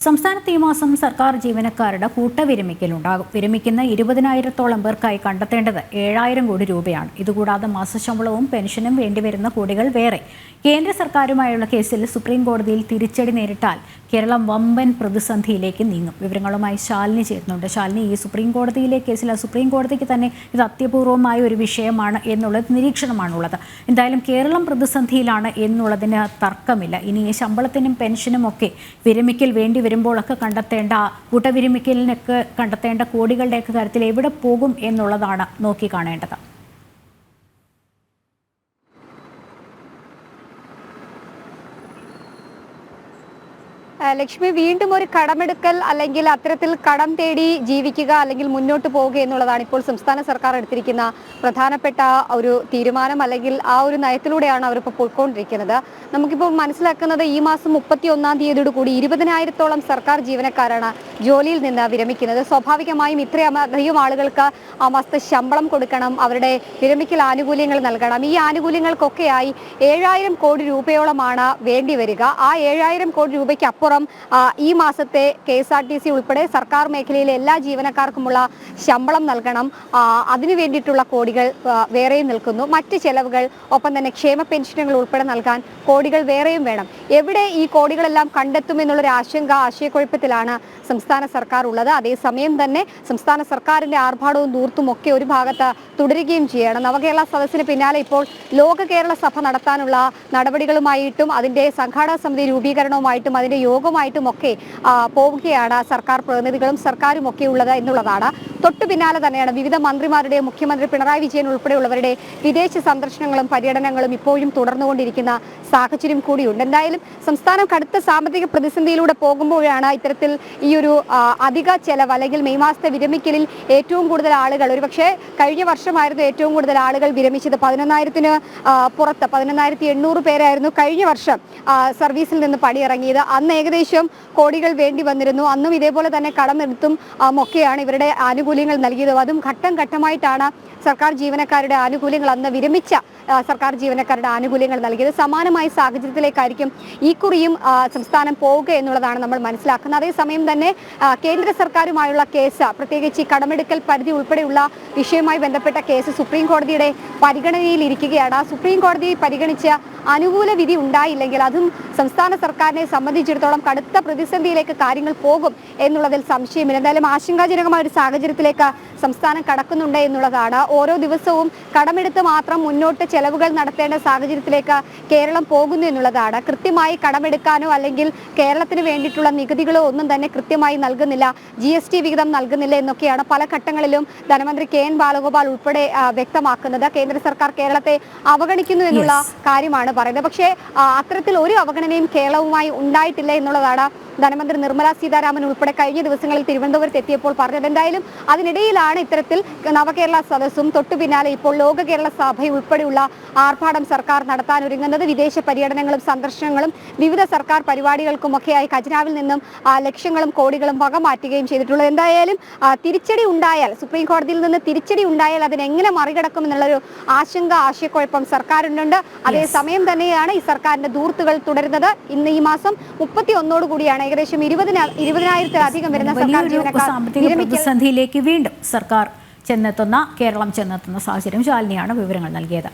സംസ്ഥാനത്ത് ഈ മാസം സർക്കാർ ജീവനക്കാരുടെ കൂട്ടവിരമിക്കലുണ്ടാകും. വിരമിക്കുന്ന 20,000-ഓളം പേർക്കായി കണ്ടെത്തേണ്ടത് 7,000 കോടി രൂപയാണ്. ഇതുകൂടാതെ മാസശമ്പളവും പെൻഷനും വേണ്ടിവരുന്ന കോടികൾ വേറെ. കേന്ദ്ര സർക്കാരുമായുള്ള കേസിൽ സുപ്രീം കോടതിയിൽ തിരിച്ചടി നേരിട്ടാൽ കേരളം വമ്പൻ പ്രതിസന്ധിയിലേക്ക് നീങ്ങും. വിവരങ്ങളുമായി ശാലിനി ചേരുന്നുണ്ട്. ശാലിനി, ഈ സുപ്രീം കോടതിയിലെ കേസിൽ സുപ്രീം കോടതിക്ക് തന്നെ ഇത് അത്യപൂർവമായ ഒരു വിഷയമാണ് എന്നുള്ളത് നിരീക്ഷണമാണുള്ളത്. എന്തായാലും കേരളം പ്രതിസന്ധിയിലാണ് എന്നുള്ളതിന് തർക്കമില്ല. ഇനി ഈ ശമ്പളത്തിനും പെൻഷനും ഒക്കെ വിരമിക്കൽ വേണ്ടി വരുമ്പോഴൊക്കെ കൂട്ടവിരമിക്കലിനൊക്കെ കണ്ടെത്തേണ്ട കോടികളുടെയൊക്കെ കാര്യത്തിൽ എവിടെ പോകും എന്നുള്ളതാണ് നോക്കിക്കാണേണ്ടത്. ലക്ഷ്മി, വീണ്ടും ഒരു കടമെടുക്കൽ അല്ലെങ്കിൽ അത്തരത്തിൽ കടം തേടി ജീവിക്കുക അല്ലെങ്കിൽ മുന്നോട്ട് പോവുക എന്നുള്ളതാണ് ഇപ്പോൾ സംസ്ഥാന സർക്കാർ എടുത്തിരിക്കുന്ന പ്രധാനപ്പെട്ട ഒരു തീരുമാനം. അല്ലെങ്കിൽ ആ ഒരു നയത്തിലൂടെയാണ് അവരിപ്പോൾ പോയിക്കൊണ്ടിരിക്കുന്നത്. നമുക്കിപ്പോൾ മനസ്സിലാക്കുന്നത് ഈ മാസം 31-ാം തീയതിയോടുകൂടി 20,000-ഓളം സർക്കാർ ജീവനക്കാരാണ് ജോലിയിൽ നിന്ന് വിരമിക്കുന്നത്. സ്വാഭാവികമായും ഇത്രയധികം ആളുകൾക്ക് ആ മാസത്തെ ശമ്പളം കൊടുക്കണം, അവരുടെ വിരമിക്കൽ ആനുകൂല്യങ്ങൾ നൽകണം. ഈ ആനുകൂല്യങ്ങൾക്കൊക്കെയായി 7,000 കോടി രൂപയോളമാണ് വേണ്ടി വരിക. ആ 7,000 കോടി രൂപയ്ക്ക് അപ്പുറം ഈ മാസത്തെ KSRTC ഉൾപ്പെടെ സർക്കാർ മേഖലയിലെ എല്ലാ ജീവനക്കാർക്കുമുള്ള ശമ്പളം നൽകണം. അതിനു വേണ്ടിയിട്ടുള്ള കോടികൾ വേറെയും നിൽക്കുന്നു. മറ്റ് ചെലവുകൾ, ഒപ്പം തന്നെ ക്ഷേമ പെൻഷനുകൾ ഉൾപ്പെടെ നൽകാൻ കോടികൾ വേറെയും വേണം. എവിടെ ഈ കോടികളെല്ലാം കണ്ടെത്തുമെന്നുള്ളൊരു ആശയക്കുഴപ്പത്തിലാണ് സംസ്ഥാന സർക്കാർ ഉള്ളത്. അതേസമയം തന്നെ സംസ്ഥാന സർക്കാരിന്റെ ആർഭാടവും ധൂർത്തും ഒക്കെ ഒരു ഭാഗത്ത് തുടരുകയും ചെയ്യണം. നവകേരള സദസ്സിന് പിന്നാലെ ഇപ്പോൾ ലോക കേരള സഭ നടത്താനുള്ള നടപടികളുമായിട്ടും അതിന്റെ സംഘാടക സമിതി രൂപീകരണവുമായിട്ടും അതിന്റെ യോഗമായിട്ടും ഒക്കെ പോവുകയാണ് സർക്കാർ പ്രതിനിധികളും സർക്കാരും ഒക്കെ ഉള്ളത് എന്നുള്ളതാണ്. തൊട്ടു പിന്നാലെ തന്നെയാണ് വിവിധ മന്ത്രിമാരുടെ, മുഖ്യമന്ത്രി പിണറായി വിജയൻ ഉൾപ്പെടെയുള്ളവരുടെ വിദേശ സന്ദർശനങ്ങളും പര്യടനങ്ങളും ഇപ്പോഴും തുടർന്നുകൊണ്ടിരിക്കുന്ന സാഹചര്യം കൂടിയുണ്ട്. എന്തായാലും സംസ്ഥാനം കടുത്ത സാമ്പത്തിക പ്രതിസന്ധിയിലൂടെ പോകുമ്പോഴാണ് ഇത്തരത്തിൽ ഈ ഒരു അധിക ചെലവ് അല്ലെങ്കിൽ മെയ് മാസത്തെ വിരമിക്കലിൽ ഏറ്റവും കൂടുതൽ ആളുകൾ, ഒരുപക്ഷെ കഴിഞ്ഞ വർഷമായിരുന്നു ഏറ്റവും കൂടുതൽ ആളുകൾ വിരമിച്ചത്. 11,000-ന് പുറത്ത് 11,800 പേരായിരുന്നു കഴിഞ്ഞ വർഷം സർവീസിൽ നിന്ന് പടിയിറങ്ങിയത്. അന്ന് ഏകദേശം കോടികൾ വേണ്ടി വന്നിരുന്നു. അന്നും ഇതേപോലെ തന്നെ കടമെടുത്തും ഒക്കെയാണ് ഇവരുടെ ആനുകൂല്യങ്ങൾ നൽകിയത്. അതും ഘട്ടം ഘട്ടമായിട്ടാണ് സർക്കാർ ജീവനക്കാരുടെ ആനുകൂല്യങ്ങൾ, അന്ന് വിരമിച്ച സർക്കാർ ജീവനക്കാരുടെ ആനുകൂല്യങ്ങൾ നൽകിയത്. സമാനമായ സാഹചര്യത്തിലേക്കായിരിക്കും ഈ കുറിയും സംസ്ഥാനം പോവുക എന്നുള്ളതാണ് നമ്മൾ മനസ്സിലാക്കുന്നത്. അതേസമയം തന്നെ കേന്ദ്ര സർക്കാരുമായുള്ള കേസ്, പ്രത്യേകിച്ച് ഈ കടമെടുക്കൽ പരിധി ഉൾപ്പെടെയുള്ള വിഷയവുമായി ബന്ധപ്പെട്ട കേസ് സുപ്രീം കോടതിയുടെ പരിഗണനയിൽ ഇരിക്കുകയാണ്. സുപ്രീം കോടതി പരിഗണിച്ച അനുകൂല വിധി ഉണ്ടായില്ലെങ്കിൽ അതും സംസ്ഥാന സർക്കാരിനെ സംബന്ധിച്ചിടത്തോളം കടുത്ത പ്രതിസന്ധിയിലേക്ക് കാര്യങ്ങൾ പോകും എന്നുള്ളതിൽ സംശയമില്ല. എന്തായാലും ആശങ്കാജനകമായ ഒരു സാഹചര്യത്തിലേക്ക് സംസ്ഥാനം കടക്കുന്നുണ്ട് എന്നുള്ളതാണ്. ഓരോ ദിവസവും കടമെടുത്ത് മാത്രം മുന്നോട്ട് ചെലവുകൾ നടത്തേണ്ട സാഹചര്യത്തിലേക്ക് കേരളം പോകുന്നു എന്നുള്ളതാണ്. കൃത്യമായി കടമെടുക്കാനോ അല്ലെങ്കിൽ കേരളത്തിന് വേണ്ടിയിട്ടുള്ള നികുതികളോ ഒന്നും തന്നെ കൃത്യമായി നൽകുന്നില്ല, GST വിഹിതം നൽകുന്നില്ല എന്നൊക്കെയാണ് പല ഘട്ടങ്ങളിലും ധനമന്ത്രി KN ബാലഗോപാൽ ഉൾപ്പെടെ വ്യക്തമാക്കുന്നത്. കേന്ദ്ര സർക്കാർ കേരളത്തെ അവഗണിക്കുന്നു എന്നുള്ള കാര്യമാണ് പറയുന്നത്. പക്ഷേ അത്തരത്തിൽ ഒരു അവഗണനയും കേരളവുമായി ഉണ്ടായിട്ടില്ല എന്നുള്ളതാണ് ധനമന്ത്രി നിർമ്മല സീതാരാമൻ ഉൾപ്പെടെ കഴിഞ്ഞ ദിവസങ്ങളിൽ തിരുവനന്തപുരത്ത് എത്തിയപ്പോൾ പറഞ്ഞത്. എന്തായാലും അതിനിടയിലാണ് ഇത്തരത്തിൽ നവകേരള സദസ്സും തൊട്ടു പിന്നാലെ ഇപ്പോൾ ലോക കേരള സഭ ഉൾപ്പെടെയുള്ള ആർഭാടം സർക്കാർ നടത്താനൊരുങ്ങുന്നത്. വിദേശ പര്യടനങ്ങളും സന്ദർശനങ്ങളും വിവിധ സർക്കാർ പരിപാടികൾക്കുമൊക്കെയായി ഖജനാവിൽ നിന്നും ലക്ഷങ്ങളും കോടികളും വകമാറ്റുകയും ചെയ്തിട്ടുള്ളത്. എന്തായാലും തിരിച്ചടി ഉണ്ടായാൽ, സുപ്രീം കോടതിയിൽ നിന്ന് തിരിച്ചടി ഉണ്ടായാൽ അതിനെങ്ങനെ മറികടക്കും എന്നുള്ളൊരു ആശയക്കുഴപ്പം സർക്കാരിനുണ്ട്. അതേസമയം തന്നെയാണ് ഈ സർക്കാരിന്റെ ധൂർത്തുകൾ തുടരുന്നത്. ഇന്ന് ഈ മാസം 31 കൂടിയാണ് ഏകദേശം 20,000-ലധികം വരുന്ന സർക്കാർ ജീവനക്കാർ പ്രതിസന്ധിയിലേക്ക് വീണ്ടും കേരളം ചെന്നെത്തുന്ന സാഹചര്യം. ശാലിനിയാണ് വിവരങ്ങൾ നൽകിയത്.